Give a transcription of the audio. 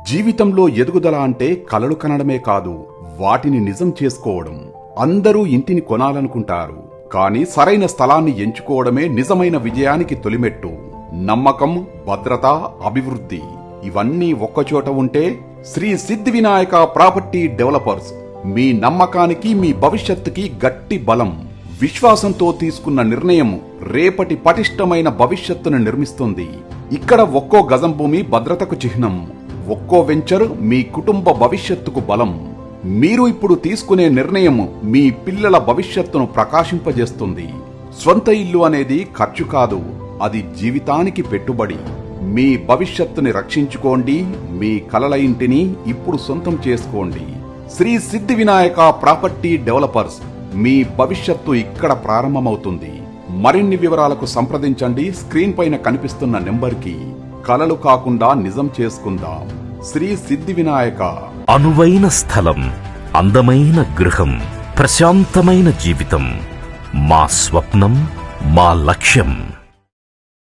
జీవితంలో ఎదుగుదల అంటే కలలు కనడమే కాదు, వాటిని నిజం చేసుకోవడం. అందరూ ఇంటిని కొనాలనుకుంటారు, కానీ సరైన స్థలాన్ని ఎంచుకోవడమే నిజమైన విజయానికి తొలిమెట్టు. నమ్మకం, భద్రత, అభివృద్ధి ఇవన్నీ ఒక్కచోట ఉంటే శ్రీ సిద్ధి వినాయక ప్రాపర్టీ డెవలపర్స్ మీ నమ్మకానికి, మీ భవిష్యత్తుకి గట్టి బలం. విశ్వాసంతో తీసుకున్న నిర్ణయం రేపటి పటిష్టమైన భవిష్యత్తును నిర్మిస్తుంది. ఇక్కడ ఒక్కో గజం భూమి భద్రతకు చిహ్నం, ఒక్కో వెంచర్ మీ కుటుంబ భవిష్యత్తుకు బలం. మీరు ఇప్పుడు తీసుకునే నిర్ణయం మీ పిల్లల భవిష్యత్తును ప్రకాశింపజేస్తుంది. స్వంత ఇల్లు అనేది ఖర్చు కాదు, అది జీవితానికి పెట్టుబడి. మీ భవిష్యత్తుని రక్షించుకోండి, మీ కలల ఇంటిని ఇప్పుడు సొంతం చేసుకోండి. శ్రీ సిద్ధి వినాయక ప్రాపర్టీ డెవలపర్స్, మీ భవిష్యత్తు ఇక్కడ ప్రారంభమవుతుంది. మరిన్ని వివరాలకు సంప్రదించండి స్క్రీన్ పైన కనిపిస్తున్న నెంబర్కి. కలలు కాకుండా నిజం చేసుకుందాం. శ్రీ సిద్ధి వినాయక. అనువైన స్థలం, అందమైన గృహం, ప్రశాంతమైన జీవితం మా స్వప్నం, మా లక్ష్యం.